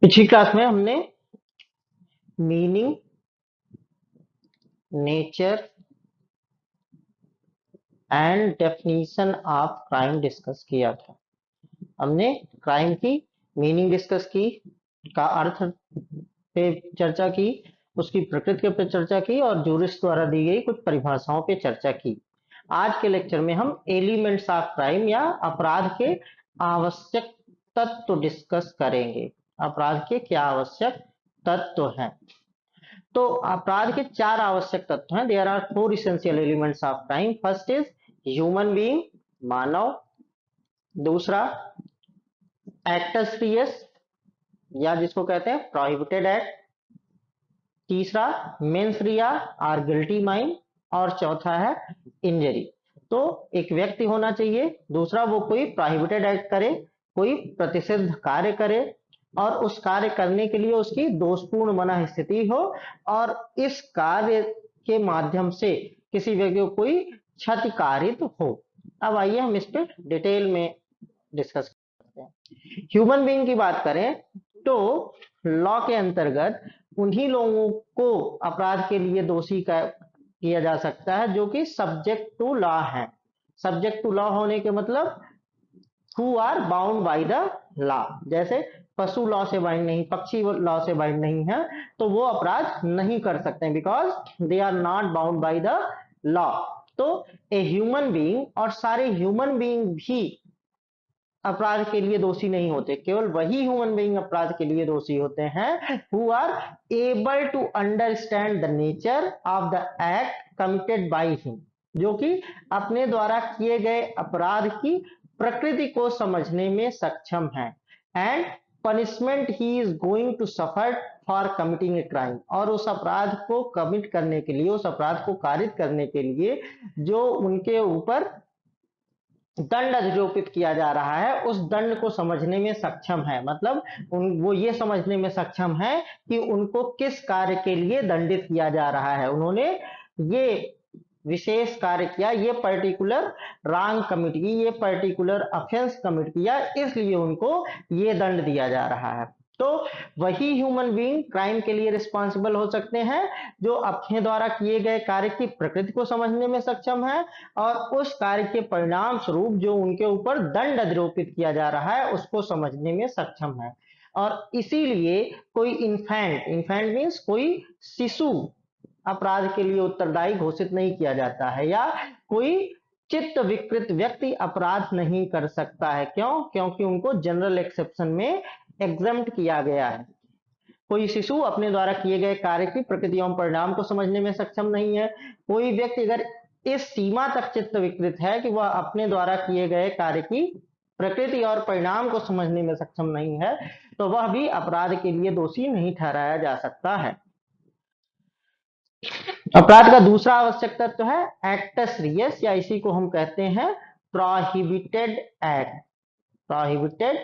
पिछली क्लास में हमने meaning, nature and definition of crime discuss किया था। हमने क्राइम की मीनिंग डिस्कस की, का अर्थ पे चर्चा की, उसकी प्रकृति के ऊपर चर्चा की और जूरिस्ट द्वारा दी गई कुछ परिभाषाओं पे चर्चा की। आज के लेक्चर में हम एलिमेंट्स ऑफ क्राइम या अपराध के आवश्यक तत्व डिस्कस करेंगे। अपराध के क्या आवश्यक तत्व हैं? तो अपराध के चार आवश्यक तत्व हैं। There are four essential elements of crime. First is human being, मानव। दूसरा एक्टस रियस या जिसको कहते हैं प्रोहिबिटेड एक्ट। तीसरा मेंस रिया और गिल्टी माइंड। और चौथा है इंजरी। तो एक व्यक्ति होना चाहिए, दूसरा वो कोई प्रोहिबिटेड एक्ट करे, कोई प्रतिषिद्ध कार्य करे और उस कार्य करने के लिए उसकी दोषपूर्ण मन स्थिति हो और इस कार्य के माध्यम से किसी व्यक्ति को कोई क्षति कारित हो। अब आइए हम इस पर डिटेल में डिस्कस करते हैं। ह्यूमन बीइंग की बात करें तो लॉ के अंतर्गत उन्हीं लोगों को अपराध के लिए दोषी किया जा सकता है जो कि सब्जेक्ट टू लॉ है। सब्जेक्ट टू लॉ होने के मतलब who are bound by the law. जैसे पशु लॉ से बाइंड नहीं, पक्षी लॉ से बाइंड नहीं है, तो वो अपराध नहीं कर सकते because they are not bound by the law. तो ए ह्यूमन बीइंग और सारे ह्यूमन बीइंग भी अपराध के लिए दोषी नहीं होते। केवल वही ह्यूमन बीइंग अपराध के लिए दोषी होते हैं who are able to understand the nature of the act committed by him, जो कि अपने द्वारा किए गए अपराध की प्रकृति को समझने में सक्षम है and punishment he is going to suffer for committing a crime, और उस अपराध को कमिट करने के लिए, उस अपराध को कारित करने के लिए जो उनके ऊपर दंड अधिरोपित किया जा रहा है उस दंड को समझने में सक्षम है। मतलब वो ये समझने में सक्षम है कि उनको किस कार्य के लिए दंडित किया जा रहा है। उन्होंने ये विशेष कार्य किया, ये पर्टिकुलर रॉन्ग कमिट की, ये पर्टिकुलर ऑफेंस कमिट किया, इसलिए उनको ये दंड दिया जा रहा है। तो वही ह्यूमन बीइंग क्राइम के लिए रिस्पॉन्सिबल हो सकते हैं जो अपने द्वारा किए गए कार्य की प्रकृति को समझने में सक्षम है और उस कार्य के परिणाम स्वरूप जो उनके ऊपर दंड अधिरोपित किया जा रहा है उसको समझने में सक्षम है। और इसीलिए कोई इन्फेंट मीन्स कोई शिशु अपराध के लिए उत्तरदायी घोषित नहीं किया जाता है, या कोई चित्त विकृत व्यक्ति अपराध नहीं कर सकता है। क्यों? क्योंकि उनको जनरल एक्सेप्शन में एग्जम्प्ट किया गया है। कोई शिशु अपने द्वारा किए गए कार्य की प्रकृति एवं परिणाम को समझने में सक्षम नहीं है। कोई व्यक्ति अगर इस सीमा तक चित्त विकृत है कि वह अपने द्वारा किए गए कार्य की प्रकृति और परिणाम को समझने में सक्षम नहीं है, तो वह भी अपराध के लिए दोषी नहीं ठहराया जा सकता है। अपराध का दूसरा आवश्यक तत्व है एक्टस रियस, या इसी को हम कहते हैं prohibited act. Prohibited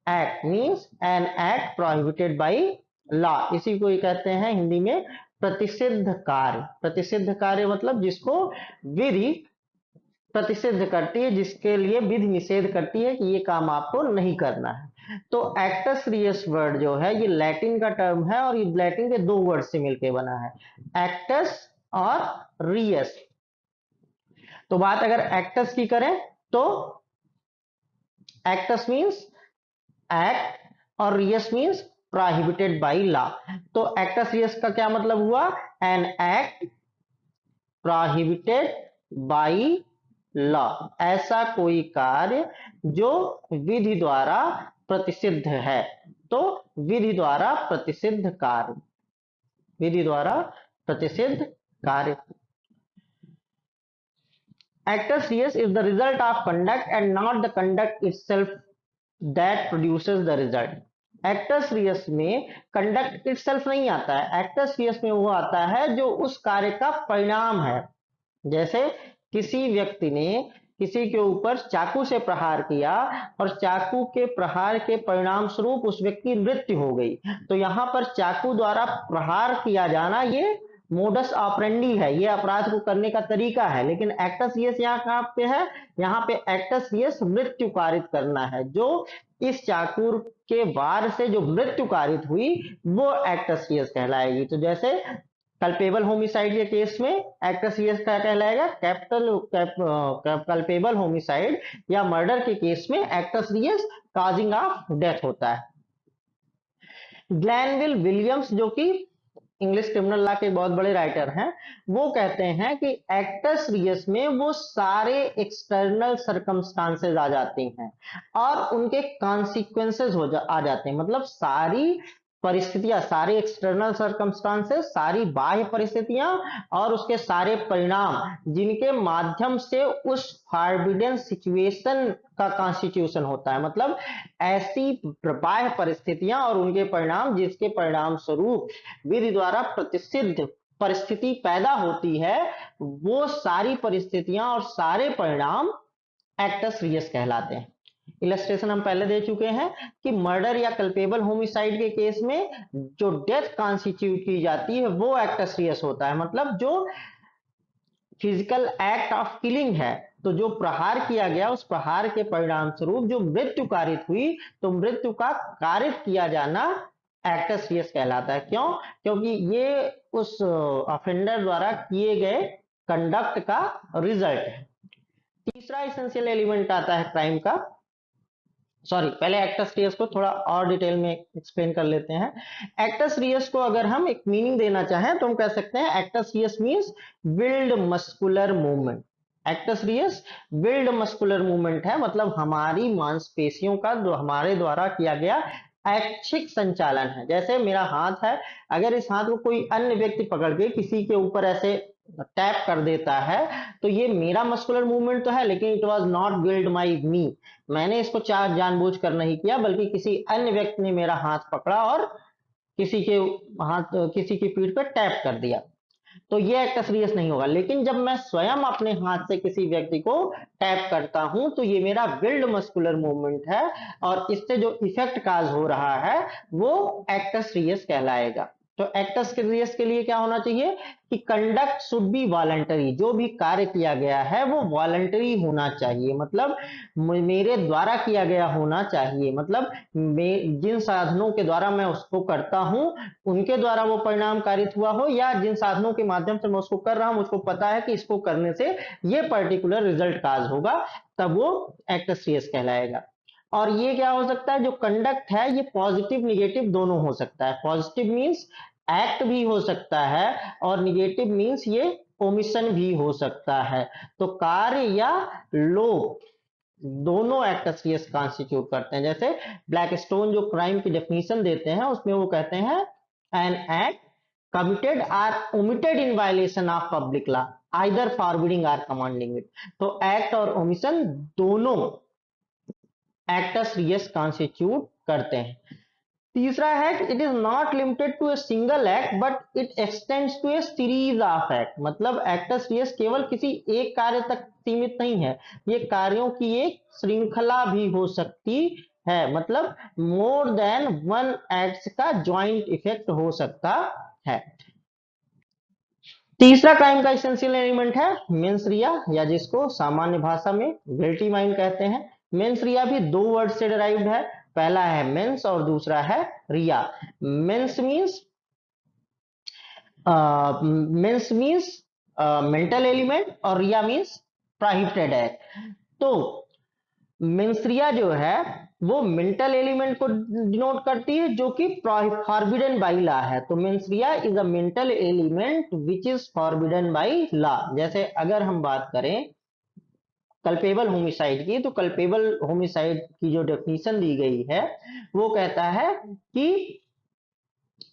act means an act prohibited by law. इसी को कहते हैं हिंदी में प्रतिषिद्ध कार्य। प्रतिषिद्ध कार्य मतलब जिसको विधि प्रतिषिद्ध करती है, जिसके लिए विधि निषेध करती है कि ये काम आपको नहीं करना है। तो एक्टस रियस वर्ड जो है ये लैटिन का टर्म है और ये लैटिन के दो वर्ड से मिलकर बना है, एक्टस और रियस। तो बात अगर एक्टस की करें तो एक्टस मीन्स एक्ट और Reis means prohibited by law. तो एक्टस रियस का क्या मतलब हुआ? An act prohibited by law, ऐसा कोई कार्य जो विधि द्वारा प्रतिषिद्ध है। तो विधि द्वारा प्रतिषिद्ध कार्य, विधि द्वारा प्रतिषिद्ध कार्य। Actus reus is the result of conduct and not the conduct itself that produces the result. Actus reus में conduct itself नहीं आता है, Actus reus में वो आता है जो उस कार्य का परिणाम है। जैसे किसी व्यक्ति ने किसी के ऊपर चाकू से प्रहार किया और चाकू के प्रहार के परिणाम स्वरूप उस व्यक्ति की मृत्यु हो गई, तो यहां पर चाकू द्वारा प्रहार किया जाना ये मोडस ऑपरेंडी है, ये अपराध को करने का तरीका है। लेकिन एक्टस रियस यहाँ कहाँ पे है, यहाँ पे एक्टस रियस मृत्यु कारित करना है। जो इस चाकू के वार से जो मृत्यु कारित हुई वो एक्टस रियस कहलाएगी। तो जैसे कल्पेबल होमिसाइड के केस में एक्टस रियस क्या कहलाएगा, कल्पेबल होमिसाइड या मर्डर के केस में acts Reis causing of death होता है। ग्लेनविल विलियम्स जो कि इंग्लिश क्रिमिनल लॉ के बहुत बड़े राइटर हैं, वो कहते हैं कि एक्टस रियस में वो सारे एक्सटर्नल सर्कमस्टांसेस आ जाती हैं और उनके कॉन्सिक्वेंसेस आ जाते हैं। मतलब सारी परिस्थितियां, सारे एक्सटर्नल सर्कमस्टांसेस, सारी बाह्य परिस्थितियां और उसके सारे परिणाम जिनके माध्यम से उस फॉरबिडन सिचुएशन का कॉन्स्टिट्यूशन होता है। मतलब ऐसी बाह्य परिस्थितियां और उनके परिणाम जिसके परिणाम स्वरूप विधि द्वारा प्रतिषिद्ध परिस्थिति पैदा होती है, वो सारी परिस्थितियां और सारे परिणाम एक्टस रियस कहलाते हैं। इलस्ट्रेशन हम पहले दे चुके हैं कि मर्डर या कल्पेबल होमिसाइड के केस में जो डेथ कॉन्स्टिट्यूट की जाती है वो एक्टस रियस होता है। मतलब जो फिजिकल एक्ट ऑफ किलिंग है, तो जो प्रहार किया गया उस प्रहार के परिणाम स्वरूप जो मृत्यु कारित हुई, तो मृत्यु का कारित किया जाना एक्टस रियस कहलाता है। क्यों? क्योंकि ये उस ऑफेंडर द्वारा किए गए कंडक्ट का रिजल्ट है। तीसरा एसेंशियल एलिमेंट आता है क्राइम का, सॉरी पहले एक्टस रियस को थोड़ा और डिटेल में एक्सप्लेन कर लेते हैं। एक्टस रियस को अगर हम एक मीनिंग देना चाहें तो हम कह सकते हैं actus reus means willed muscular movement. Actus reus willed muscular movement है, मतलब हमारी मांसपेशियों का जो हमारे द्वारा किया गया ऐच्छिक संचालन है। जैसे मेरा हाथ है, अगर इस हाथ को कोई अन्य व्यक्ति पकड़ के किसी के ऊपर ऐसे टैप कर देता है तो ये मेरा मस्कुलर मूवमेंट तो है, लेकिन it was not willed my me. मैंने इसको जानबूझ कर नहीं किया, बल्कि किसी अन्य व्यक्ति ने मेरा हाथ पकड़ा और किसी की पीठ पर टैप कर दिया, तो ये एक्टस रियस नहीं होगा। लेकिन जब मैं स्वयं अपने हाथ से किसी व्यक्ति को टैप करता हूं तो ये मेरा बिल्ड मस्कुलर मूवमेंट है और इससे जो इफेक्ट काज हो रहा है वो एक्टस रियस कहलाएगा। तो एक्टस रियस के लिए क्या होना चाहिए कि कंडक्ट शुड बी वॉलंटरी, जो भी कार्य किया गया है वो वॉलंटरी होना चाहिए, मतलब मेरे द्वारा किया गया होना चाहिए। मतलब जिन साधनों के द्वारा मैं उसको करता हूं उनके द्वारा वो परिणाम कारित हुआ हो, या जिन साधनों के माध्यम से मैं उसको कर रहा हूं मुझको पता है कि इसको करने से ये पर्टिकुलर रिजल्ट काज होगा, तब वो एक्टस रियस कहलाएगा। और ये क्या हो सकता है, जो कंडक्ट है ये पॉजिटिव निगेटिव दोनों हो सकता है। पॉजिटिव मींस एक्ट भी हो सकता है और निगेटिव मींस ये ओमिशन भी हो सकता है। तो कार्य या लोभ दोनों एक्टस रियस कॉन्स्टिट्यूट करते हैं। जैसे ब्लैकस्टोन जो क्राइम की डेफिनेशन देते हैं उसमें वो कहते हैं an act committed or omitted in violation of public law either forbidding or commanding it. तो एक्ट और ओमिशन दोनों एक्टस रियस कॉन्स्टिट्यूट करते हैं। तीसरा है it is not limited to a single act but it extends to a series of act. मतलब actus reus केवल किसी एक कार्य तक सीमित नहीं है, ये कार्यों की एक श्रृंखला भी हो सकती है। मतलब मोर देन वन एक्ट का ज्वाइंट इफेक्ट हो सकता है। तीसरा क्राइम का एसेंशियल एलिमेंट है मेंस रिया, या जिसको सामान्य भाषा में गिल्टी माइंड कहते हैं। मेंस रिया भी दो वर्ड से डिराइव्ड है, पहला है मेंस और दूसरा है रिया। मेंस मींस मेंटल एलिमेंट और रिया मींस प्रोहिबिटेड एक्ट। तो मेंसरिया जो है वो मेंटल एलिमेंट को डिनोट करती है जो कि फॉरबिडन बाय लॉ है। तो mens rea is a mental element which is forbidden by law. जैसे अगर हम बात करें कल्पेबल होमिसाइड की, तो कल्पेबल होमिसाइड की जो डेफिनेशन दी गई है वो कहता है कि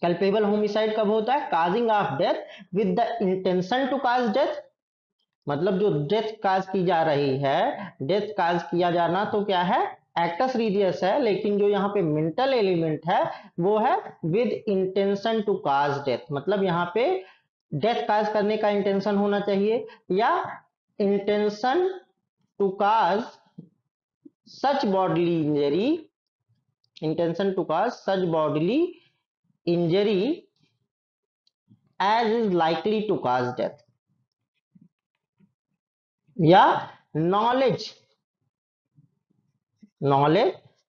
कल्पेबल होमिसाइड कब होता है, causing of death with the intention to cause death. मतलब जो डेथ काज की जा रही है, डेथ काज किया जाना तो क्या है, एक्टस रियस है, लेकिन जो यहाँ पे मेंटल एलिमेंट है वो है with intention to cause death. मतलब यहाँ पे डेथ काज करने का इंटेंशन होना चाहिए या intention to cause such bodily injury, intention to cause such bodily injury as is likely to cause death, या knowledge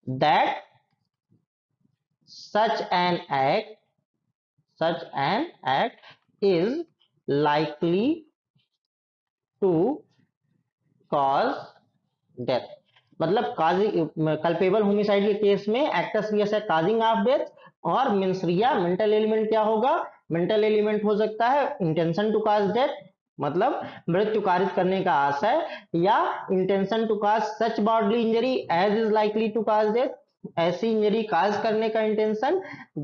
that such an act is likely to cause death. मतलब कल्पेबल होमिसाइड के case में acts Reis है causing of death, और mens rea mental element क्या होगा, mental element हो सकता है इंटेंशन टू कॉज डेथ, मतलब मृत्यु कारित करने का आशय, या intention to cause such bodily injury as is likely to cause death, ऐसी इंजरी काज करने का इंटेंशन,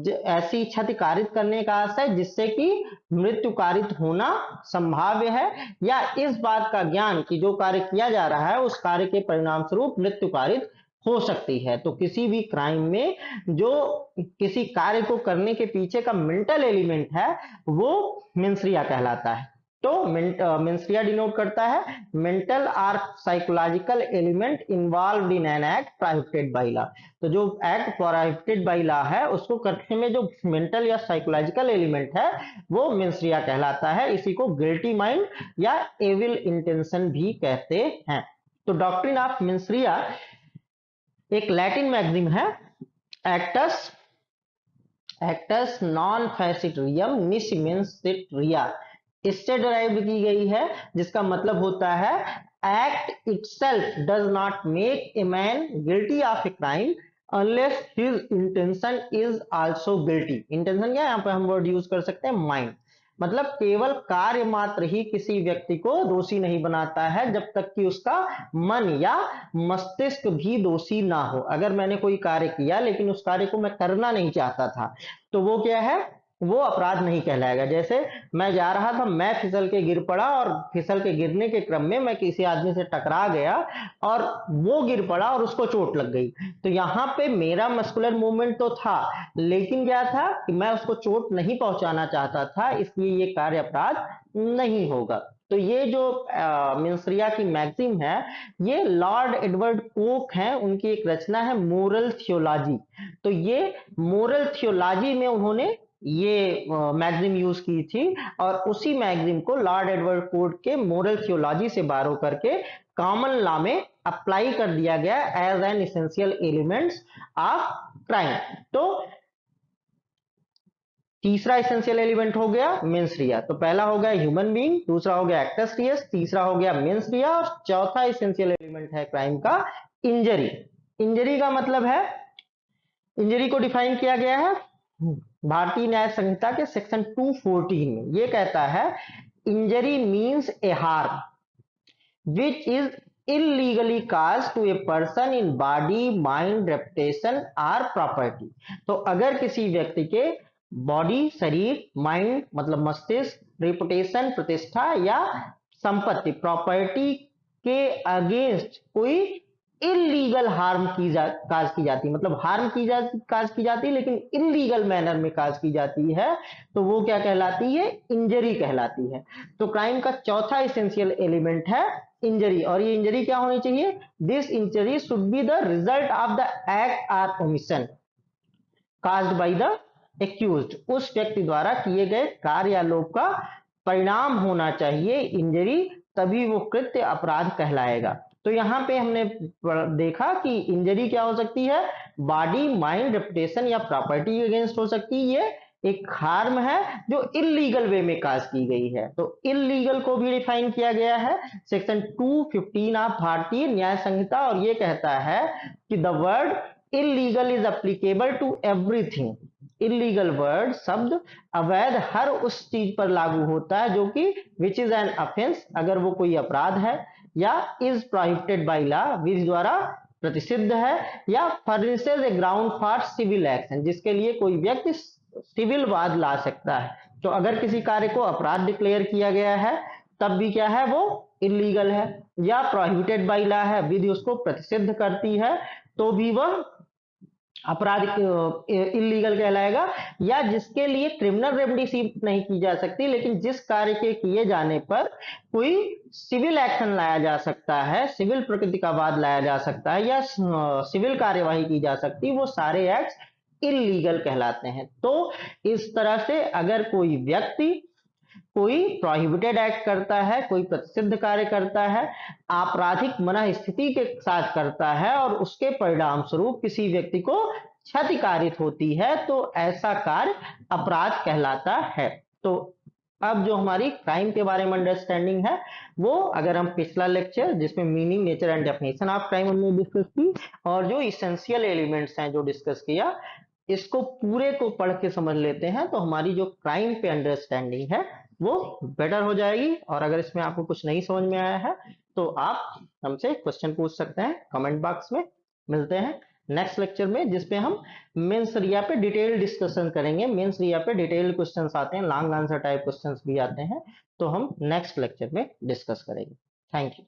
ऐसी क्षति कारित करने का आशय जिससे कि मृत्यु कारित होना संभाव्य है, या इस बात का ज्ञान कि जो कार्य किया जा रहा है उस कार्य के परिणाम स्वरूप मृत्यु कारित हो सकती है। तो किसी भी क्राइम में जो किसी कार्य को करने के पीछे का मेंटल एलिमेंट है वो मेंसरिया कहलाता है। तो मेंसरिया डिनोट करता है मेंटल और psychological element involved in an act prohibited by law. तो जो एक्ट प्रोहिबिटेड बाय लॉ है उसको करने में जो मेंटल या साइकोलॉजिकल एलिमेंट है वो मेंसरिया कहलाता है। इसी को गिल्टी माइंड या एविल इंटेंशन भी कहते हैं। तो डॉक्ट्रिन ऑफ मेंसरिया एक लैटिन मैगजीन है, एक्टस नॉन फैसिटरियम निसिमेंसिटरिया, इससे डिराइव की गई है, जिसका मतलब होता है act itself does not make a man guilty of a crime unless his intention is also guilty. Intention क्या है, यहाँ पे हम वर्ड यूज कर सकते हैं माइंड, मतलब केवल कार्य मात्र ही किसी व्यक्ति को दोषी नहीं बनाता है जब तक कि उसका मन या मस्तिष्क भी दोषी ना हो। अगर मैंने कोई कार्य किया लेकिन उस कार्य को मैं करना नहीं चाहता था तो वो क्या है, वो अपराध नहीं कहलाएगा। जैसे मैं जा रहा था, मैं फिसल के गिर पड़ा और फिसल के गिरने के क्रम में मैं किसी आदमी से टकरा गया और वो गिर पड़ा और उसको चोट लग गई, तो यहाँ पे मेरा मस्कुलर मूवमेंट तो था लेकिन क्या था कि मैं उसको चोट नहीं पहुंचाना चाहता था, इसलिए ये कार्य अपराध नहीं होगा। तो ये जो मेंसरिया की मैगजीन है ये लॉर्ड एडवर्ड कोक है, उनकी एक रचना है मोरल थियोलॉजी। तो ये मोरल थियोलॉजी में उन्होंने ये मैगजीन यूज की थी और उसी मैगजीन को लॉर्ड एडवर्ड कोक के मोरल थियोलॉजी से बारो करके कॉमन लॉ में अप्लाई कर दिया गया as an essential elements of crime. तो तीसरा इसेंशियल एलिमेंट हो गया मेंसरिया। तो पहला हो गया ह्यूमन बीइंग, दूसरा हो गया एक्टस रियस, तीसरा हो गया मेंसरिया और चौथा इसेंशियल एलिमेंट है क्राइम का इंजरी। इंजरी का मतलब है, इंजरी को डिफाइन किया गया है भारतीय न्याय संहिता के सेक्शन 214 में। ये कहता है injury means A harm which is illegally caused to a person in body, mind, reputation or property। तो अगर किसी व्यक्ति के बॉडी, शरीर, माइंड मतलब मस्तिष्क, रेपुटेशन प्रतिष्ठा या संपत्ति प्रॉपर्टी के अगेंस्ट कोई इलीगल हार्म काज की जाती, मतलब हार्म काज की जाती लेकिन इलीगल मैनर में काज की जाती है, तो वो क्या कहलाती है, इंजरी कहलाती है। तो क्राइम का चौथा इसेंशियल एलिमेंट है इंजरी, और ये इंजरी क्या होनी चाहिए, this injury should be the result of the act और omission caused by the accused. उस व्यक्ति द्वारा किए गए कार्य या लोभ का परिणाम होना चाहिए इंजरी, तभी वो कृत्य अपराध कहलाएगा। तो यहाँ पे हमने देखा कि इंजरी क्या हो सकती है, बॉडी, माइंड, रेपुटेशन या प्रॉपर्टी के अगेंस्ट हो सकती है। ये एक हार्म है जो इलीगल वे में काज की गई है। तो इलीगल को भी डिफाइन किया गया है सेक्शन 215 ऑफ भारतीय न्याय संहिता, और ये कहता है कि the word illegal is applicable to everything. Illegal word शब्द अवैध हर उस चीज पर लागू होता है जो कि विच इज एन ऑफेंस, अगर वो कोई अपराध है, या is prohibited by law which द्वारा प्रतिषिद्ध है, या furnishes a ground for civil action जिसके लिए कोई व्यक्ति सिविल वाद ला सकता है। तो अगर किसी कार्य को अपराध डिक्लेयर किया गया है तब भी क्या है, वो इलीगल है, या प्रोहिबिटेड बाय लॉ है, विधि उसको प्रतिषिद्ध करती है तो भी वह अपराध इलीगल कहलाएगा, या जिसके लिए क्रिमिनल रेमेडी सीख नहीं की जा सकती लेकिन जिस कार्य के किए जाने पर कोई सिविल एक्शन लाया जा सकता है, सिविल प्रकृति का वाद लाया जा सकता है या सिविल कार्यवाही की जा सकती, वो सारे एक्ट इलीगल कहलाते हैं। तो इस तरह से अगर कोई व्यक्ति कोई प्रोहिबिटेड एक्ट करता है, कोई प्रतिषिद्ध कार्य करता है, आपराधिक मनःस्थिति के साथ करता है और उसके परिणाम स्वरूप किसी व्यक्ति को क्षति कारित होती है, तो ऐसा कार्य अपराध कहलाता है। तो अब जो हमारी क्राइम के बारे में अंडरस्टैंडिंग है, वो अगर हम पिछला लेक्चर जिसमें meaning, nature and definition of crime हमने डिस्कस की, और जो इसेंशियल एलिमेंट्स हैं जो डिस्कस किया, इसको पूरे को पढ़ के समझ लेते हैं तो हमारी जो क्राइम पे अंडरस्टैंडिंग है वो बेटर हो जाएगी। और अगर इसमें आपको कुछ नहीं समझ में आया है तो आप हमसे क्वेश्चन पूछ सकते हैं कमेंट बॉक्स में। मिलते हैं नेक्स्ट लेक्चर में, जिसपे हम मेंस रिया पे डिटेल डिस्कशन करेंगे। मेंस रिया पे डिटेल क्वेश्चंस आते हैं, लॉन्ग आंसर टाइप क्वेश्चंस भी आते हैं, तो हम नेक्स्ट लेक्चर में डिस्कस करेंगे। Thank you.